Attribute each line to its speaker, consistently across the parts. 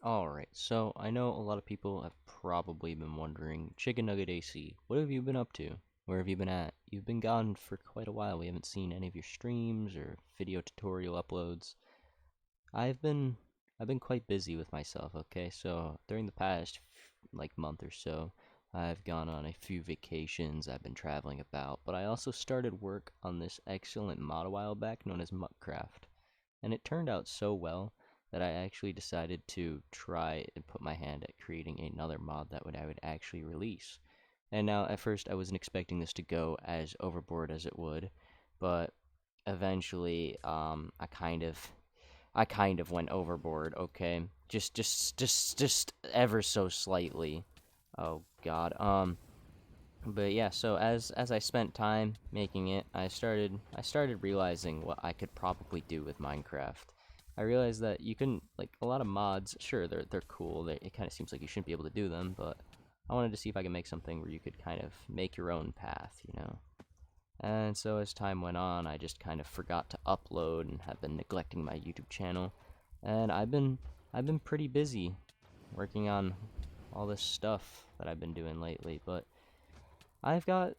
Speaker 1: Alright, so I know a lot of people have probably been wondering, Chicken Nugget AC, what have you been up to? Where have you been at? You've been gone for quite a while. We haven't seen any of your streams or video tutorial uploads. I've been I've been quite busy with myself, okay? So during the past month or so, I've gone on a few vacations, I've been traveling about, but I also started work on this excellent mod a while back known as Muckcraft. And it turned out so well that I actually decided to try and put my hand at creating another mod that I would actually release. And now at first I wasn't expecting this to go as overboard as it would, but eventually I kind of went overboard, okay? Just ever so slightly. Oh god. But yeah, so as I spent time making it, I started realizing what I could probably do with Minecraft. I realized that you can, like, a lot of mods, sure, they're cool. It kind of seems like you shouldn't be able to do them, but I wanted to see if I could make something where you could kind of make your own path, you know? And so as time went on, I just kind of forgot to upload and have been neglecting my YouTube channel. And I've been pretty busy working on all this stuff that I've been doing lately, but I've got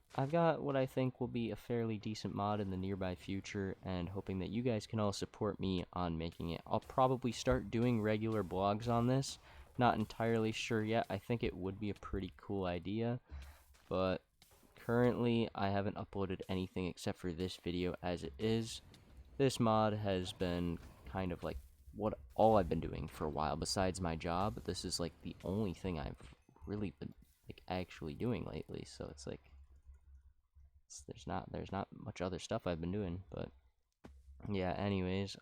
Speaker 1: what I think will be a fairly decent mod in the nearby future, and hoping that you guys can all support me on making it. I'll probably start doing regular blogs on this. Not entirely sure yet. I think it would be a pretty cool idea, but currently I haven't uploaded anything except for this video as it is. This mod has been kind of like what all I've been doing for a while besides my job. This is like the only thing I've really been like actually doing lately, so it's like there's not much other stuff I've been doing, but yeah, anyways,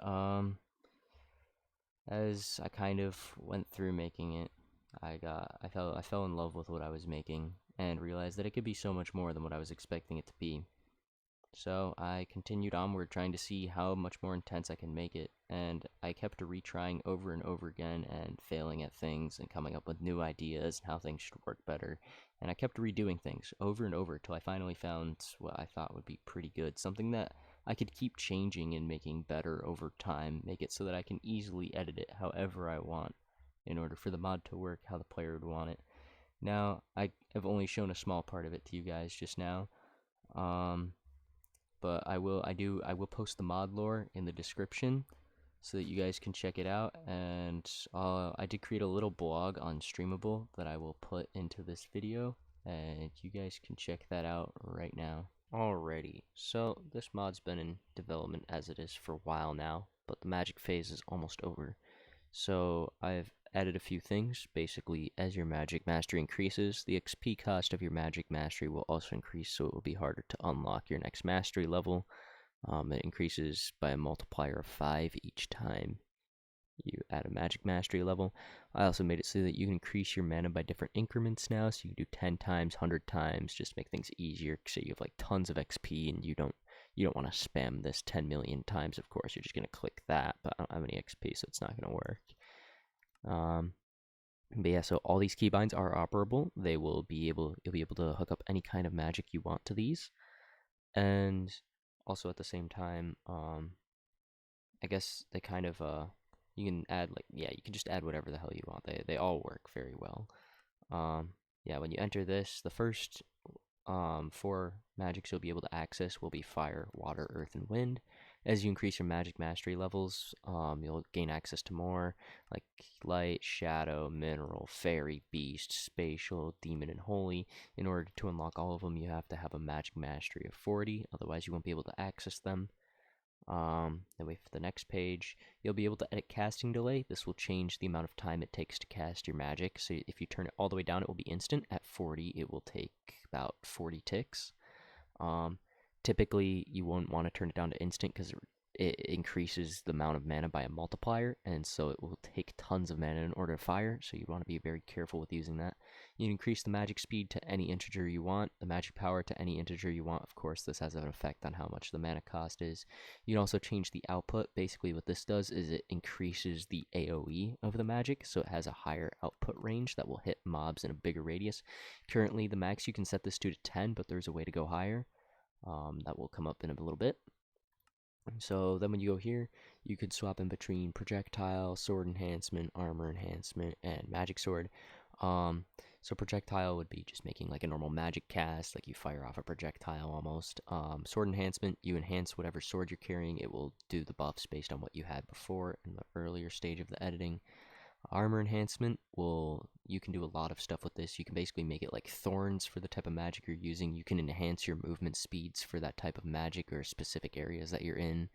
Speaker 1: as I kind of went through making it, I fell in love with what I was making and realized that it could be so much more than what I was expecting it to be. So I continued onward trying to see how much more intense I can make it, and I kept retrying over and over again and failing at things and coming up with new ideas and how things should work better. And I kept redoing things over and over till I finally found what I thought would be pretty good, something that I could keep changing and making better over time, make it so that I can easily edit it however I want in order for the mod to work how the player would want it. Now, I have only shown a small part of it to you guys just now. Um, but I will post the mod lore in the description so that you guys can check it out. And I did create a little blog on Streamable that I will put into this video, and you guys can check that out right now. Alrighty, so this mod's been in development as it is for a while now, but the magic phase is almost over. So I've added a few things. Basically, as your magic mastery increases, the XP cost of your magic mastery will also increase, so it will be harder to unlock your next mastery level. It increases by a multiplier of 5 each time you add a magic mastery level. I also made it so that you can increase your mana by different increments now, so you can do 10 times, 100 times, just to make things easier. So you have like tons of XP, and you don't want to spam this 10 million times. Of course, you're just gonna click that, but I don't have any XP, so it's not gonna work. Um, but yeah, so all these keybinds are operable. You'll be able to hook up any kind of magic you want to these, and also at the same time, I guess they kind of you can add, like, yeah, you can just add whatever the hell you want. They all work very well. Yeah, when you enter this, the first four magics you'll be able to access will be fire, water, earth, and wind. As you increase your magic mastery levels, you'll gain access to more, like light, shadow, mineral, fairy, beast, spatial, demon, and holy. In order to unlock all of them, you have to have a magic mastery of 40, otherwise you won't be able to access them. Then wait for the next page. You'll be able to edit casting delay. This will change the amount of time it takes to cast your magic. So if you turn it all the way down, it will be instant. At 40, it will take about 40 ticks. Um, Typically, you won't want to turn it down to instant because it increases the amount of mana by a multiplier, and so it will take tons of mana in order to fire, so you want to be very careful with using that. You can increase the magic speed to any integer you want, the magic power to any integer you want. Of course, this has an effect on how much the mana cost is. You can also change the output. Basically, what this does is it increases the AoE of the magic, so it has a higher output range that will hit mobs in a bigger radius. Currently, the max you can set this to 10, but there's a way to go higher. That will come up in a little bit. So then when you go here, you could swap in between projectile, sword enhancement, armor enhancement, and magic sword. Um, so projectile would be just making like a normal magic cast, like you fire off a projectile almost. Sword enhancement, you enhance whatever sword you're carrying. It will do the buffs based on what you had before in the earlier stage of the editing. Armor enhancement will you can do a lot of stuff with this. You can basically make it like thorns for the type of magic you're using. You can enhance your movement speeds for that type of magic or specific areas that you're in.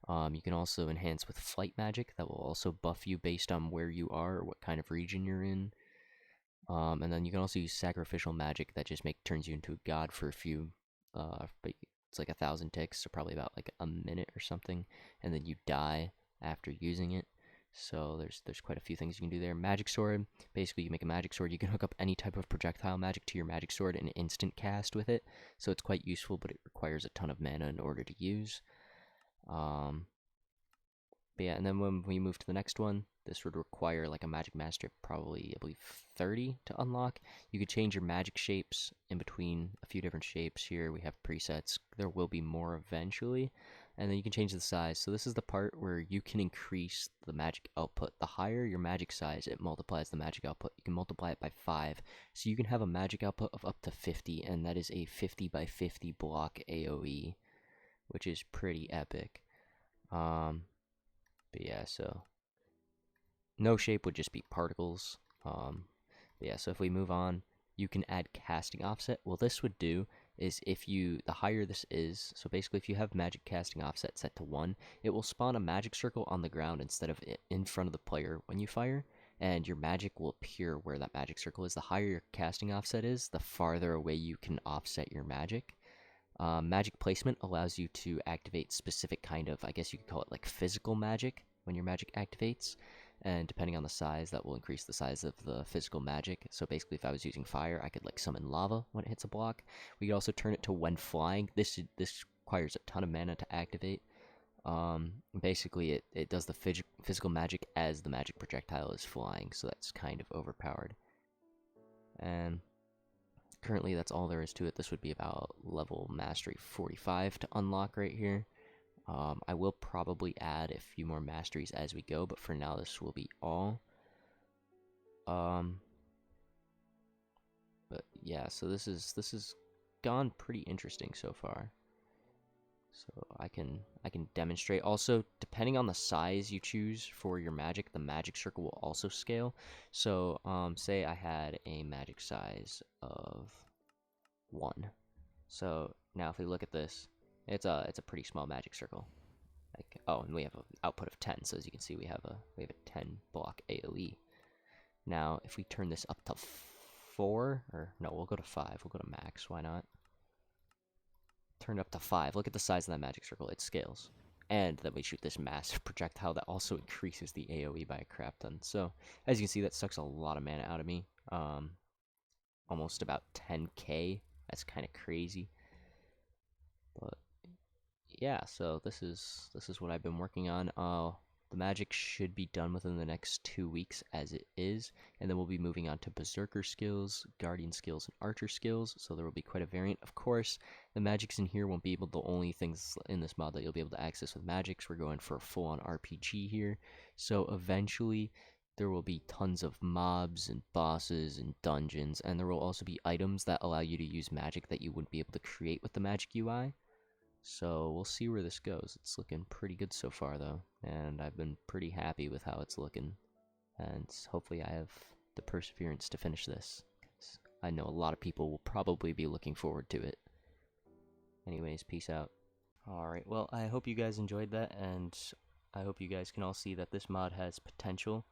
Speaker 1: You can also enhance with flight magic that will also buff you based on where you are or what kind of region you're in. And then you can also use sacrificial magic that just turns you into a god for a few. It's like 1,000 ticks, so probably about like a minute or something, and then you die after using it. So there's quite a few things you can do there. Magic sword, basically you make a magic sword. You can hook up any type of projectile magic to your magic sword and instant cast with it. So it's quite useful, but it requires a ton of mana in order to use. Um, but yeah, and then when we move to the next one, this would require like a magic master, probably I believe 30 to unlock. You could change your magic shapes in between a few different shapes here. We have presets. There will be more eventually. And then you can change the size. So this is the part where you can increase the magic output. The higher your magic size, it multiplies the magic output. You can multiply it by 5. So you can have a magic output of up to 50, and that is a 50 by 50 block AoE, which is pretty epic. Um, but yeah, so no shape would just be particles. But yeah, so if we move on, you can add casting offset. Well, this would do is if you, the higher this is, so basically if you have magic casting offset set to 1, it will spawn a magic circle on the ground instead of in front of the player when you fire, and your magic will appear where that magic circle is. The higher your casting offset is, the farther away you can offset your magic. Magic placement allows you to activate specific kind of, I guess you could call it like physical magic when your magic activates. And depending on the size, that will increase the size of the physical magic. So basically, if I was using fire, I could like summon lava when it hits a block. We could also turn it to when flying. This requires a ton of mana to activate. Basically, it does the physical magic as the magic projectile is flying, so that's kind of overpowered. And currently, that's all there is to it. This would be about level mastery 45 to unlock right here. I will probably add a few more masteries as we go, but for now, this will be all. Um, but yeah, so this is gone pretty interesting so far. So I can demonstrate. Also, depending on the size you choose for your magic, the magic circle will also scale. So say I had a magic size of 1. So now if we look at this, it's a pretty small magic circle. Like, oh, and we have an output of 10. So as you can see, we have a 10 block AoE. Now if we turn this up to 4, or no, we'll go to 5. We'll go to max. Why not? Turn it up to 5. Look at the size of that magic circle. It scales. And then we shoot this massive projectile that also increases the AoE by a crap ton. So as you can see, that sucks a lot of mana out of me. Almost about 10k. That's kind of crazy. But yeah, so this is what I've been working on. The magic should be done within the next 2 weeks as it is, and then we'll be moving on to berserker skills, guardian skills, and archer skills. So there will be quite a variant. Of course, the magics in here won't be able. The only things in this mod that you'll be able to access with magics. We're going for a full-on RPG here. So eventually, there will be tons of mobs and bosses and dungeons, and there will also be items that allow you to use magic that you wouldn't be able to create with the magic UI. So we'll see where this goes. It's looking pretty good so far, though, and I've been pretty happy with how it's looking. And hopefully, I have the perseverance to finish this. 'Cause I know a lot of people will probably be looking forward to it. Anyways, peace out. Alright, well, I hope you guys enjoyed that, and I hope you guys can all see that this mod has potential.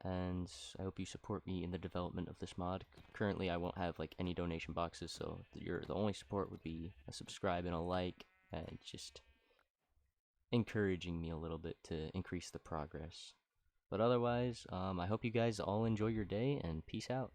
Speaker 1: And I hope you support me in the development of this mod. Currently, I won't have like any donation boxes, so the only support would be a subscribe and a like, and just encouraging me a little bit to increase the progress. But otherwise, I hope you guys all enjoy your day, and peace out.